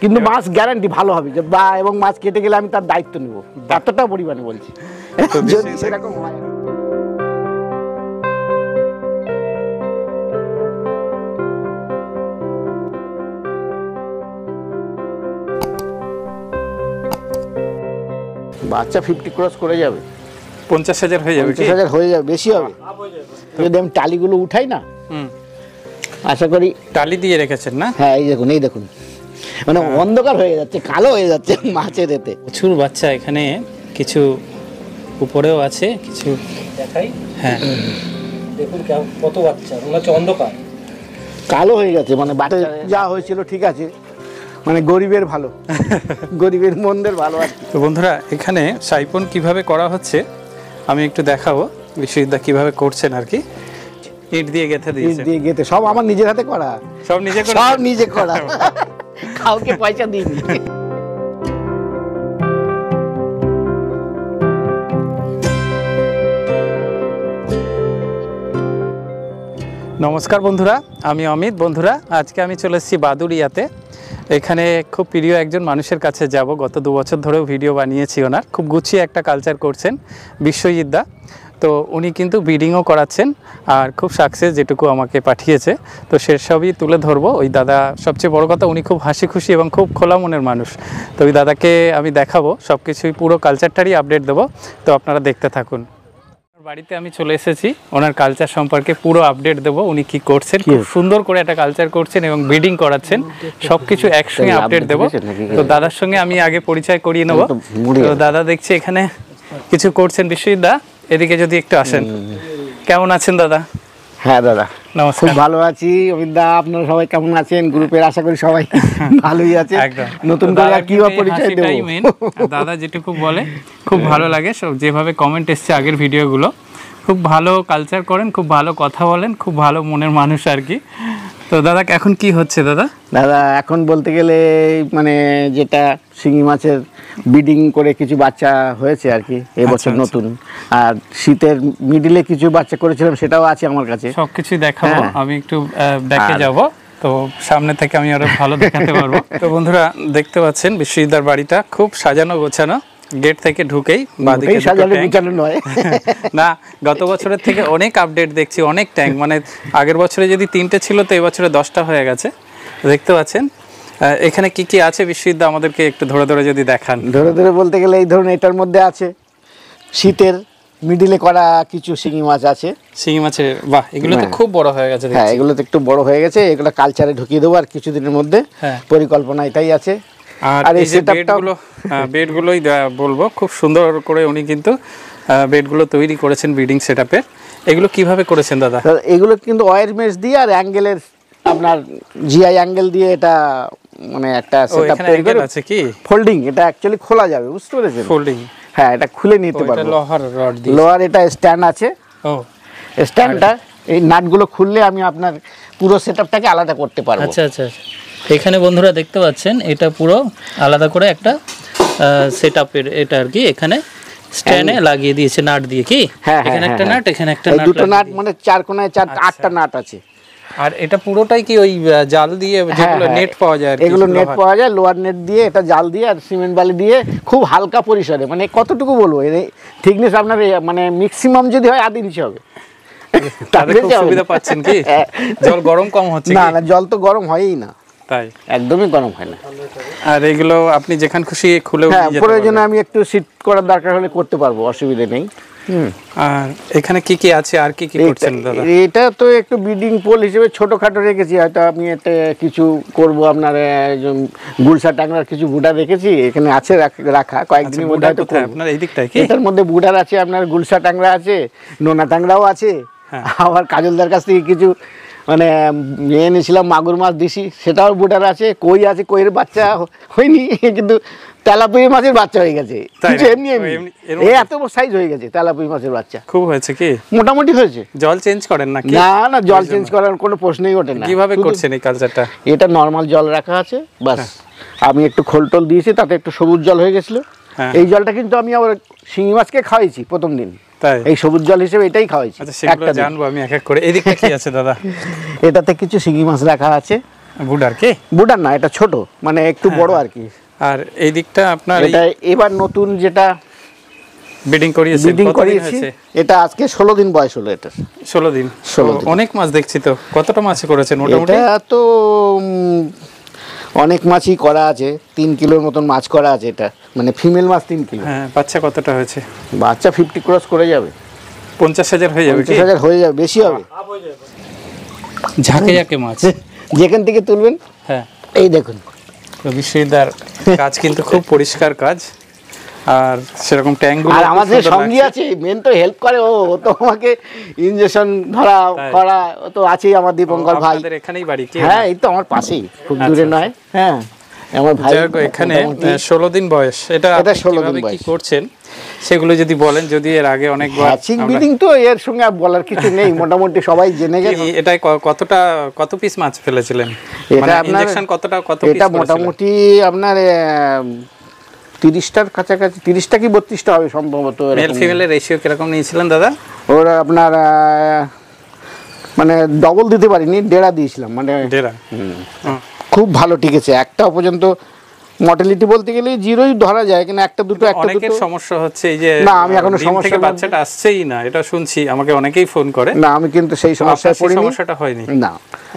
কিন্তু মাছ গ্যারান্টি ভালো হবে যে এবং মাছ কেটে গেলে আমি তার দায়িত্ব নেব, এতটা পরিমাণে বলছি যদি সেরকম হয়। বাচ্চা 50 ক্রস করে যাবে, 50,000 হয়ে যাবে, 50,000 হয়ে যাবে, বেশি হবে যদি আমি টালিগুলো উঠাই না। আশা করি টালি দিয়ে রেখেছেন না? হ্যাঁ, এই দেখুন মানে অন্ধকার হয়ে যাচ্ছে, কালো হয়ে যাচ্ছে মাছের এতে। প্রচুর বাচ্চা এখানে, কিছু উপরেও আছে, কিছু দেখাই। হ্যাঁ দেখুন কত বাচ্চা, মনে হচ্ছে অন্ধকার কালো হয়ে গেছে, মানে বাচ্চা যা হয়েছিল ঠিক আছে, মানে গরিবের ভালো, গরিবের মন্দের ভালো আছে। তো বন্ধুরা, এখানে সাইপন কিভাবে করা হচ্ছে আমি একটু দেখাবো, বিশ্বজিৎদা কিভাবে করছেন আর কি। ইট দিয়ে গেঁথে দিয়েছেন? ইট দিয়ে গেঁথে, সব আমার নিজের হাতে করা, সব নিজে করা, সব নিজে করা, কাউকে পয়সা দিইনি। নমস্কার বন্ধুরা, আমি অমিত। বন্ধুরা, আজকে আমি চলে এসেছি বাদুরিয়াতে। এখানে খুব প্রিয় একজন মানুষের কাছে যাব, গত 2 বছর ধরেও ভিডিও বানিয়েছি ওনার। খুব গুছিয়ে একটা কালচার করছেন বিশ্বজিৎদা। তো উনি কিন্তু ব্রিডিংও করাচ্ছেন আর খুব সাকসেস যেটুকু আমাকে পাঠিয়েছে, তো সেসবই তুলে ধরবো। ওই দাদা, সবচেয়ে বড় কথা উনি খুব হাসি খুশি এবং খুব খোলা মনের মানুষ। তো ওই দাদাকে আমি দেখাবো সব কিছুই, পুরো কালচারটারই আপডেট দেবো, তো আপনারা দেখতে থাকুন। বাড়িতে আমি চলে এসেছি, ওনার কালচার সম্পর্কে পুরো আপডেট দেবো। উনি কি করছেন, খুব সুন্দর করে একটা কালচার করছেন এবং ব্রিডিং করাচ্ছেন, সবকিছু একসঙ্গে আপডেট দেবো। তো দাদার সঙ্গে আমি আগে পরিচয় করিয়ে নেবো। তো দাদা দেখছি এখানে কিছু করছেন। বিশ্বজিৎদা, এদিকে যদি একটু আসেন। কেমন আছেন দাদা? হ্যাঁ দাদা, নমস্কার। খুব ভালো আছি অমিতদা, আপনারা সবাই কেমন আছেন? গ্রুপের আশা করি সবাই ভালোই আছে। নতুন করে আর কি পরিচয় দেব? দাদা যেটুকু বলে খুব ভালো লাগে, সব যেভাবে কমেন্ট এসছে আগের ভিডিওগুলো, খুব ভালো কালচার করেন, খুব ভালো কথা বলেন, খুব ভালো মনের মানুষ আর কি। তো দাদা এখন কি হচ্ছে দাদা? দাদা এখন বলতে গেলে মানে যেটা শিঙি মাছের ব্রিডিং করে কিছু বাচ্চা হয়েছে আর কি এবছর নতুন, আর শীতের মিডিলে কিছু বাচ্চা করেছিলাম, সেটাও আছে আমার কাছে। সবকিছুই দেখাবো, আমি একটু দেখে যাব, তো সামনে থেকে আমি আরো ভালো দেখাতে পারবো। তো বন্ধুরা দেখতে পাচ্ছেন বিশ্বজিৎদার বাড়িটা খুব সাজানো গোছানো। গেট থেকে ঢুকেই বাদিকে নয় না, গত বছরের থেকে অনেক আপডেট দেখছি, অনেক ট্যাঙ্ক। মানে আগের বছরে যদি 3টে ছিল, তো এবছরে 10টা হয়ে গেছে। দেখতে পাচ্ছেন এখানে কি কি আছে বিশ্বজিৎদা, আমাদেরকে একটু ধরে ধরে যদি দেখান। ধরে ধরে বলতে গেলে এই ধরুন এটার মধ্যে আছে শীতের মিডিলে করা কিছু শিঙি মাছ আছে। শিঙি মাছের, বাহ, এগুলো তো খুব বড় হয়ে গেছে। হ্যাঁ, এগুলো তো একটু বড় হয়ে গেছে, এগুলো কালচারে ঢুকিয়ে দেবো আর কিছুদিনের মধ্যে। পরিকল্পনা এটাই আছে। আর এই যে বেডগুলোই বলবো, খুব সুন্দর করে উনি কিন্তু বেডগুলো তৈরি করেছেন ব্রিডিং সেটআপে। এগুলো কিভাবে করেছেন দাদা? এগুলো কিন্তু ওয়্যার মেশ দিয়ে আর অ্যাঙ্গেলের আপনার জিআই অ্যাঙ্গেল দিয়ে এটা মানে একটা সেটআপ তৈরি করে আছে কি ফোল্ডিং, এটা অ্যাকচুয়ালি খোলা যাবে, বুঝতে পেরেছেন? ফোল্ডিং, হ্যাঁ, এটা খুলে নিতে পারবে। এটা লোহার রড দিয়ে, লোহার এটা স্ট্যান্ড আছে। ও, স্ট্যান্ডটা এই নাটগুলো খুললে আমি আপনার পুরো সেটআপটাকে আলাদা করতে পারবো। আচ্ছা আচ্ছা, এখানে বন্ধুরা দেখতে পাচ্ছেন এটা পুরো আলাদা করে একটা সেটআপের এটা আর কি, এখানে স্ট্যান্ডে লাগিয়ে দিয়েছে নাট দিয়ে কি। এখানে একটা নাট, এখানে একটা নাট, দুটো নাট, মানে 4 কোণায় 8টা নাট আছে। আর এটা পুরোটাই কি ওই জাল দিয়ে, যেগুলো নেট পাওয়া যায়, এগুলো নেট পাওয়া যায়, লোয়ার নেট দিয়ে, এটা জাল দিয়ে আর সিমেন্ট বালি দিয়ে খুব হালকা পরিসরে, মানে কতটুকু বলবো, এর থিকনেস আপনার মানে ম্যাক্সিমাম যদি হয় 1.5 ইঞ্চি হবে। তাহলে খুব সুবিধা পাচ্ছেন কি? জল গরম কম হচ্ছে? না না, জল তো গরম হয়ই না, তাই একদমই গরম হয় না। আর এগুলো আপনি যেখান খুশি খুলে, প্রয়োজনে আমি একটু সিট করার দরকার হলে করতে পারবো, অসুবিধা নেই। আর এখানে কি কি আছে, আর কি কি করছেন দাদা? এটা তো একটু ব্রিডিং পোল হিসেবে ছোটখাটো রেখেছি, হয়তো আমি এটা কিছু করব। আপনার গুলশা টাংরার কিছু বুড়া রেখেছি, এখানে আছে রাখা, কয়েকদিনের মধ্যে হয়তো। আপনার এই দিকটায় কি এটার মধ্যে বুড়ার আছে, আপনার গুলশা টাংরা আছে, নোনা টাংরাও আছে। আবার কাজলদার কাছ থেকে কিছু মানে এনেছিলাম মাগুর মাছ দিছি, সেটাও বুটার আছে। কই আছে, কইয়ের বাচ্চা হয়নি, কিন্তু তেলাপুরি মাছের বাচ্চা হয়ে গেছে। এমনি এত সাইজ হয়ে গেছে তেলাপুরি মাছের বাচ্চা। খুব হয়েছে কি? মোটামুটি হয়েছে। জল চেঞ্জ করেন নাকি? না না, জল চেঞ্জ করার কোনো প্রশ্নই ওঠে না। কিভাবে করছেন এই কালচারটা? এটা নর্মাল জল রাখা আছে, বাস। আমি একটু খোল টোল দিয়েছি, তাতে একটু সবুজ জল হয়ে গেছিল। এই জলটা কিন্তু আমি আবার শিঙি মাছকে খাওয়াইছি প্রথম দিন, এই সবুজ জল হিসেবে এটাই খাওয়াইছি। আচ্ছা, সেগুলো জানবো আমি এক এক করে। এদিকটা কি আছে দাদা? এটাতে কিছু শিঙি মাছ রাখা আছে, বুডার কি? বুডার না, এটা ছোট, মানে একটু বড় আর কি। আর এই দিকটা আপনার এটা এবার নতুন যেটা ব্রিডিং করিয়েছি, এটা আজকে 16 দিন বয়স হলো। এটা 16 দিন। অনেক মাছ দেখছি তো, কতটা মাছ করেছেন মোটামুটি? এটা তো অনেক মাছই করা আছে, 3 কিলোর মতন মাছ করা আছে। এটা মানে ফিমেল মাছ 3 কিলো। হ্যাঁ, বাচ্চা কতটা হয়েছে? বাচ্চা 50 ক্রস করে যাবে, 50,000 হয়ে যাবে। 50,000 হয়ে যাবে, বেশি হবে। ঝাঁকে ঝাঁকে মাছ যেখান থেকে তুলবেন। হ্যাঁ, এই দেখুন বিশ্বজিৎদার কাজ কিন্তু খুব পরিষ্কার কাজ। আর সেরকম ট্যাঙ্কগুলো, আর আমাদের সঙ্গী আছে, মেন তো হেল্প করে ও তো আমাকে ইনজেকশন ধরা করা তো আছেই আমার দীপঙ্কর ভাই। আমাদের এখানেই বাড়ি কি? হ্যাঁ, এই তো আমার পাশেই, খুব দূরে নয়। হ্যাঁ, আমার ভাই। এখানে 16 দিন বয়স। এটা 16 দিন বয়স। কি করছেন সেগুলো যদি বলেন, যদি এর আগে অনেকবার হ্যাচিং ব্রিডিং তো এর সঙ্গে আর বলার কিছু নেই, মোটামুটি সবাই জেনে গেছে। এটাই কত পিস মাছ ফেলেছিলেন? এটা আপনার ইনজেকশন কত পিস? এটা মোটামুটি আপনার 30টার কাছাকাছি, 30টা কি 32টা হবে সম্ভবত। মেল ফিমেলের রেশিও কিরকম নিয়েছিলেন দাদা? ওরা আপনার মানে ডবল দিতে পারিনি, ডেরা দিয়েছিলাম, মানে ডেরা। খুব ভালো টিকেছে। একটা পর্যন্ত মর্টালিটি বলতে গেলে জিরোই ধরা যায়, কিন্তু একটা দুটো অনেকের সমস্যা হচ্ছে এই যে না, আমি এখনো সমস্যা বাচ্চাটা আসছেই না, এটা শুনছি, আমাকে অনেকেই ফোন করে। না, আমি কিন্তু সেই সমস্যায় পড়িনি, সমস্যাটা হয়নি না।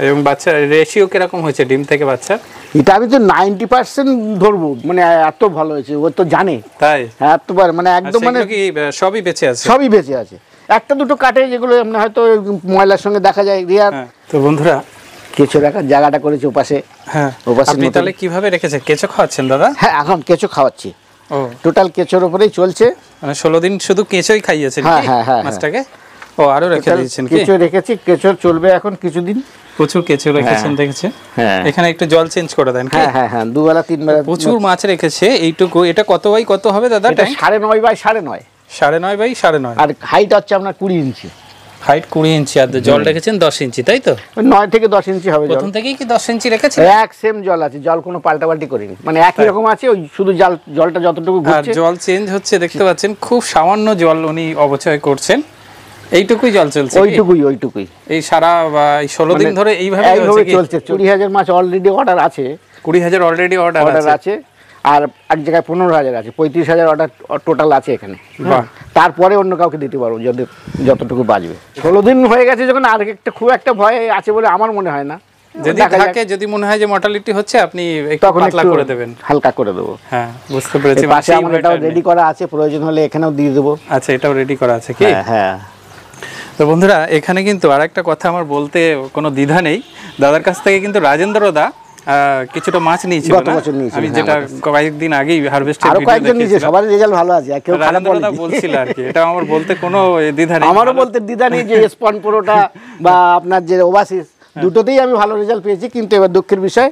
এবং বাচ্চার রেশিও কিরকম হয়েছে ডিম থেকে বাচ্চা? এটা আমি তো 90% ধরবো, মানে এত ভালো হয়েছে, ও তো জানে। তাই? হ্যাঁ, এতবার মানে একদম, মানে কি সবই বেঁচে আছে? সবই বেঁচে আছে, একটা দুটো কাটে যেগুলো এমনি হয়তো ময়লার সঙ্গে দেখা যায়। রিয়ার তো বন্ধুরা, কেঁচো রাখার জায়গাটা করেছে ওপাশে। হ্যাঁ, আপনি তাহলে কিভাবে রেখেছেন? কেঁচো খাওয়াচ্ছেন দাদা? হ্যাঁ, এখন কেঁচো খাওয়াচ্ছি। ও, টোটাল কেঁচোর উপরেই চলছে। মানে 16 দিন শুধু কেঁচোই খাইয়েছেন কি মাছটাকে? ও, আরো রেখে দিয়েছেন কি? কেঁচো রেখেছি, কেঁচো চলবে এখন কিছুদিন। প্রচুর কেঁচো রেখেছেন দেখেছে। হ্যাঁ, এখানে একটু জল চেঞ্জ করে দেন কি? হ্যাঁ হ্যাঁ হ্যাঁ, 2 বেলা 3 বেলা প্রচুর মাছ রেখেছে এইটুকু। এটা কত বাই কত হবে দাদা? এটা 9.5 বাই 9.5। 9.5 বাই 9.5। আর হাইট হচ্ছে আপনার 20 ইঞ্চি। হাইট 20 ইঞ্চি, আর জল রেখেছেন 10 ইঞ্চি, তাই তো? 9 থেকে 10 ইঞ্চি হবে। প্রথম থেকেই কি 10 ইঞ্চি রেখেছেন? এক সেম জল আছে, জল কোনো পাল্টাপাল্টি করিনি, মানে একই রকম আছে। ওই শুধু জলটা যতটুকু ঘুরছে, আর জল চেঞ্জ হচ্ছে দেখতে পাচ্ছেন। খুব সামান্য জল উনি অপচয় করছেন, এইটুকুই জল চলছে। ওইটুকুই এই সারা 16 দিন ধরে এইভাবে চলছে। 20,000 মাছ অলরেডি অর্ডার আছে। 20,000 অলরেডি অর্ডার আছে, আর এক জায়গায় 15,000 আছে। 35,000 অর্ডার টোটাল আছে এখানে। তারপরে অন্য কাউকে দিতে পারবো যদি যতটুকু বাজবে। 16 দিন হয়ে গেছে যখন, আর একটা খুব একটা ভয় আছে বলে আমার মনে হয় না। যদি মনে হয় যে মর্টালিটি হচ্ছে, আপনি একটু পাতলা করে দেবেন, হালকা করে দেবো। হ্যাঁ, বুঝতে পেরেছি। পাশে আমার এটাও রেডি করা আছে, প্রয়োজন হলে এখানেও দিয়ে দেবো। আচ্ছা, এটাও রেডি করা আছে কি? হ্যাঁ। তো বন্ধুরা, এখানে কিন্তু আরেকটা কথা আমার বলতে কোনো দ্বিধা নেই। দাদার কাছ থেকে কিন্তু রাজেন্দ্র দা কিছুটা মাছ নিয়েছিল, আমি যেটা কয়েকদিন আগেই হারভেস্টের ভিডিও দেখেছি। সবার রেজাল্ট ভালো আছে, কেউ খারাপ বলেনি। রাজেন্দ্র দা বলছিল আর কি, এটা আমার বলতে কোনো দ্বিধা নেই। আমারও বলতে দ্বিধা নেই যে স্পন প্রোটা বা আপনার যে ওভাসিস, দুটোতেই আমি ভালো রেজাল্ট পেয়েছি। কিন্তু এবার দুঃখের বিষয়,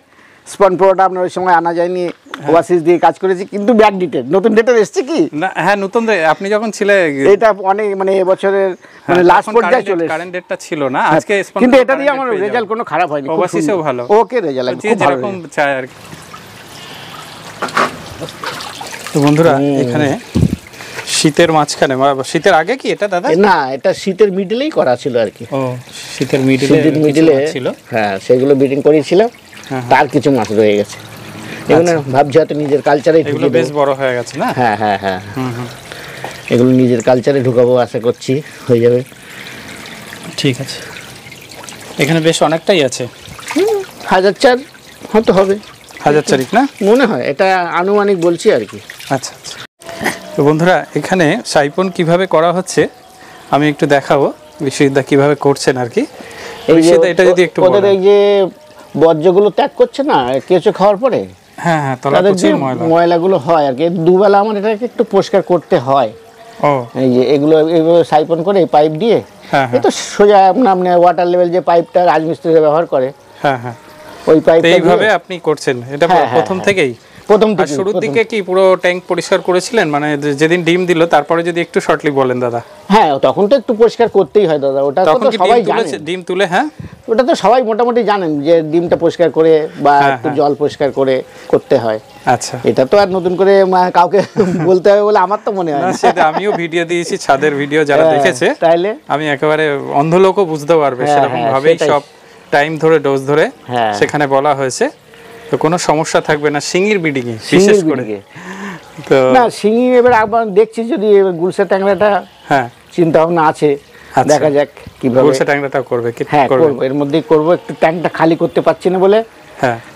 স্পন প্রোটা আপনার ওই সময় আনা যায়নি, ওভাসিস দিয়ে কাজ করেছি। কিন্তু ব্যাক ডেটেড, নতুন ডেটের এসছে কি না? হ্যাঁ, নতুন। আপনি যখন ছিলেন, এটা অনেক মানে এবছরের মানে লাস্ট পর্যায়ে চলে এসেছে। কারেন্ট ডেটটা ছিল না আজকে, কিন্তু এটা দিয়ে আমার রেজাল্ট কোনো খারাপ হয়নি, ওভাসিসও ভালো। ওকে, রেজাল্ট খুব ভালো, যেরকম চাই আর কি। তো বন্ধুরা, এখানে শীতের মাঝখানে, শীতের আগে কি এটা দাদা? না, এটা শীতের মিডলেই করা ছিল আর কি। ও, শীতের মিডলে ছিল। হ্যাঁ, সেগুলো ব্রিডিং করেছিলাম। তার কিছু মাছ রয়ে গেছে, এগুলো ভাবছি হয়তো নিজের কালচারে এগুলো বেশ বড় হয়ে গেছে না? হ্যাঁ হ্যাঁ হ্যাঁ, এগুলো নিজের কালচারে ঢুকাবো, আশা করছি হয়ে যাবে। ঠিক আছে, এখানে বেশ অনেকটাই আছে। 1,004 হয়তো হবে, 1,004 না মনে হয়, এটা আনুমানিক বলছি আর কি। আচ্ছা আচ্ছা। তো বন্ধুরা, এখানে সাইপন কিভাবে করা হচ্ছে আমি একটু দেখাবো, বিশ্বজিৎদা কিভাবে করছেন আর কি। এটা যদি একটু ওদের এই যে বর্জ্যগুলো ত্যাগ করছে না কেঁচো খাওয়ার পরে, হ্যাঁ হ্যাঁ, তাহলে প্রচুর ময়লাগুলো হয় আর কি। দুবেলা আমার এটাকে একটু পরিষ্কার করতে হয়। ও, এই যে এগুলো সাইপন করে পাইপ দিয়ে, এই তো সোজা আপনি ওয়াটার লেভেল যে পাইপটা রাজমিস্ত্রিরা ব্যবহার করে, হ্যাঁ হ্যাঁ, ওই পাইপ এইভাবে আপনি করছেন এটা প্রথম থেকেই? আর শুরুর দিকে কি পুরো ট্যাঙ্ক পরিষ্কার করেছিলেন? মানে যেদিন ডিম দিল তারপরে যদি একটু শর্টলি বলেন দাদা। হ্যাঁ, তখন তো একটু পরিষ্কার করতেই হয় দাদা, ওটা তো সবাই জানে। ডিম তুলে, হ্যাঁ, ওটা তো সবাই মোটামুটি জানেন যে ডিমটা পরিষ্কার করে বা একটু জল পরিষ্কার করে করতে হয়। আচ্ছা, এটা তো আর নতুন করে কাউকে বলতে হবে বলে আমার তো মনে হয় না। সেটা আমিও ভিডিও দিয়েছি, ছাদের ভিডিও, যারা দেখেছে তাইলে আমি একেবারে অন্ধ লোকও বুঝতে পারবে, সেরকম ভাবেই সব টাইম ধরে ডোজ ধরে সেখানে বলা হয়েছে, তো কোনো সমস্যা থাকবে না শিঙির ব্রিডিং এ বিশেষ করে। তো না শিঙি এবার আবার দেখছি যদি গুলশা ট্যাংরাটা চিন্তা ভাবনা আছে, দেখা যাক কিভাবে গুলশা ট্যাংরাটা করবে। হ্যাঁ করব, এর মধ্যেই করব। একটু ট্যাঙ্কটা খালি করতে পারছি না বলে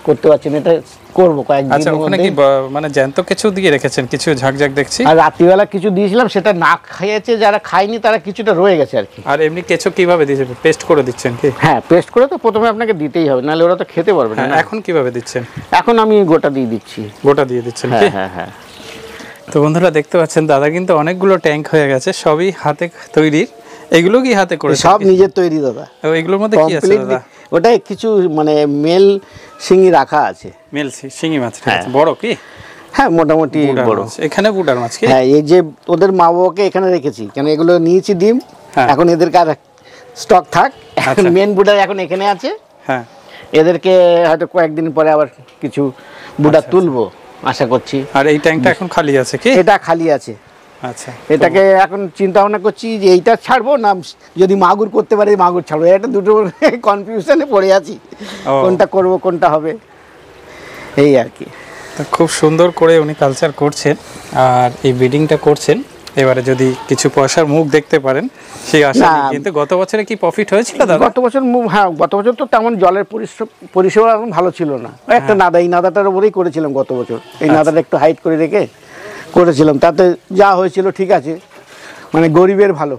করতে পারছি না, এটা করব কয়েকদিন। আচ্ছা ওখানে কি মানে জ্যান্ত কিছু দিয়ে রেখেছেন? কিছু ঝাকঝাক দেখছি। আর রাত্রিবেলা কিছু দিয়েছিলাম, সেটা না খেয়েছে, যারা খায়নি তারা কিছুটা রয়ে গেছে আর কি। আর এমনি কেঁচো কিভাবে দিয়েছেন? পেস্ট করে দিচ্ছেন কি? হ্যাঁ পেস্ট করে তো প্রথমে আপনাকে দিতেই হবে, নাহলে ওরা তো খেতে পারবে না। এখন কিভাবে দিচ্ছেন? এখন আমি গোটা দিয়ে দিচ্ছি। গোটা দিয়ে দিচ্ছেন কি? হ্যাঁ হ্যাঁ। তো বন্ধুরা দেখতে পাচ্ছেন দাদা কিন্তু অনেকগুলো ট্যাঙ্ক হয়ে গেছে, সবই হাতে তৈরি। এগুলো কি হাতে করে? সব নিজের তৈরি দাদা। এগুলোর মধ্যে কি আছে দাদা? ওটাই কিছু মানে মেল শিঙি রাখা আছে। মেল শিঙি মাছ বড় কি? হ্যাঁ মোটামুটি বড়। এখানে বুটার মাছ কি? হ্যাঁ এই যে ওদের মা বাবাকে এখানে রেখেছি, কেন এগুলো নিয়েছি ডিম, এখন এদেরকে আর স্টক থাক। এখন মেন বুটার এখন এখানে আছে। হ্যাঁ এদেরকে হয়তো কয়েকদিন পরে আবার কিছু বুটার তুলবো আশা করছি। আর এই ট্যাঙ্কটা এখন খালি আছে কি? এটা খালি আছে। আচ্ছা এটাকে এখন চিন্তা ভাবনা করছি যে এইটা ছাড়বো না যদি মাগুর করতে পারি মাগুর ছাড়বো, এটা দুটো কনফিউশনে পড়ে আছি, কোনটা করব কোনটা হবে এই আর কি। খুব সুন্দর করে উনি কালচার করছেন আর এই ব্রিডিংটা করছেন। এবারে যদি কিছু পয়সার মুখ দেখতে পারেন সেই আশা। কিন্তু গত বছরে কি প্রফিট হয়েছিল দাদা? গত বছর হ্যাঁ গত বছর তো তেমন জলের পরিষেবা এখন ভালো ছিল না, একটা নাদা, এই নাদাটার উপরেই করেছিলাম গত বছর। এই নাদাটা একটু হাইট করে রেখে করেছিলাম, তাতে যা হয়েছিল ঠিক আছে, মানে গরিবের ভালো,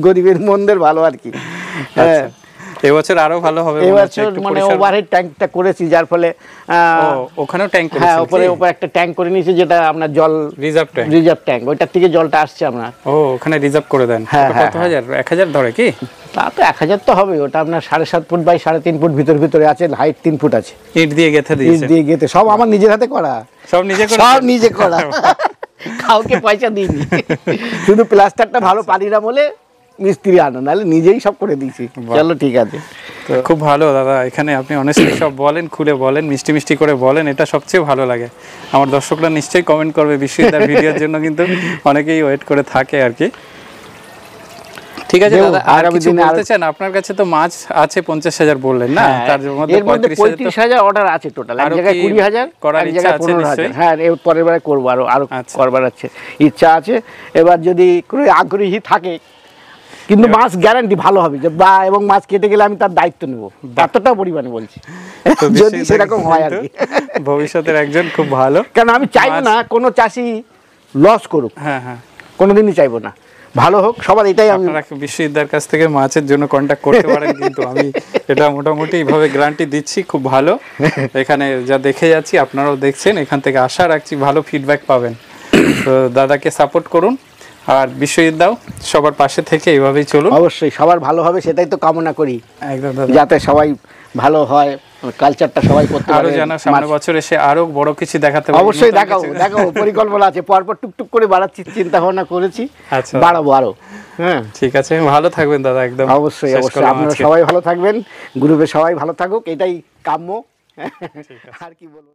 গরিবের মন্দের ভালো আর কি। হ্যাঁ এবছর আরো ভালো হবে। এবছর মানে ওভারহেড ট্যাঙ্কটা করেছি, যার ফলে ওখানেও ট্যাঙ্ক করেছি। হ্যাঁ উপরে একটা ট্যাঙ্ক করে নিয়েছি, যেটা আপনার জল রিজার্ভ ট্যাঙ্ক, ওইটার থেকে জলটা আসছে আপনার। ওখানে রিজার্ভ করে দেন। কত হাজার? 1000 ধরে কি? তা তো 1000 তো হবে। ওটা আপনার 7.5 ফুট বাই 3.5 ফুট ভিতরে আছে, হাইট 3 ফুট আছে। ইট দিয়ে গেঁথে দিয়েছে? ইট দিয়ে গেঁথে, সব আমার নিজের হাতে করা। সব নিজে করা। কাউকে পয়সা দিইনি, শুধু প্লাস্টারটা ভালো পারি না বলে মিস্ত্রি আনো, নাহলে নিজেই সব করে দিয়েছি। চলো ঠিক আছে। তো খুব ভালো দাদা, এখানে আপনি অনেস্টলি সব বলেন, খুলে বলেন, মিষ্টি মিষ্টি করে বলেন, এটা সবচেয়ে ভালো লাগে। আমার দর্শকরা নিশ্চয়ই কমেন্ট করবে, বিশ্বজিৎদার ভিডিওর জন্য কিন্তু অনেকেই ওয়েট করে থাকে আর কি। ঠিক আছে দাদা, আর কিছু বলতে চান? আপনার কাছে তো মাছ আছে 50,000 বললেন না, তার মধ্যে 35,000 অর্ডার আছে টোটাল। এক জায়গায় 20,000 করার ইচ্ছা আছে নিশ্চয়ই। হ্যাঁ এর পরের বারে করব, আরো করবার আছে ইচ্ছা আছে। এবার যদি কোনো আগ্রহী থাকে, কিন্তু মাছ গ্যারান্টি ভালো হবে, যে বা এবং মাছ কেটে গেলে আমি তার দায়িত্ব নেব, এতটা পরিমাণে বলছি, যদি সেরকম হয় আর কি। ভবিষ্যতের একজন খুব ভালো, কারণ আমি চাইবো না কোনো চাষি লস করুক। হ্যাঁ হ্যাঁ কোনোদিনই চাইবো না, ভালো হোক সবার, এটাই আমি। বিশ্বজিৎদার কাছ থেকে মাছের জন্য কন্ট্যাক্ট করতে পারেন, কিন্তু আমি এটা মোটামুটি এইভাবে গ্যারান্টি দিচ্ছি, খুব ভালো। এখানে যা দেখে যাচ্ছি আপনারাও দেখছেন, এখান থেকে আশা রাখছি ভালো ফিডব্যাক পাবেন। তো দাদাকে সাপোর্ট করুন, আর বিশ্বজিৎ দাও সবার পাশে থেকে এইভাবেই চলুন। অবশ্যই সবার ভালো হবে, সেটাই তো কামনা করি, একদম যাতে সবাই ভালো হয়, কালচারটা সবাই করতে পারে। আরো জানা সামনের বছর এসে আরো বড় কিছু দেখাতে পারবো। অবশ্যই দেখাবো, পরিকল্পনা আছে, পরপর টুকটুক করে বাড়াচ্ছি, চিন্তা ভাবনা করেছি, বাড়াবো আরো। হ্যাঁ ঠিক আছে, ভালো থাকবেন দাদা। একদম অবশ্যই আপনারা সবাই ভালো থাকবেন, গ্রুপে সবাই ভালো থাকুক, এটাই কাম্য। আর কি বলবো।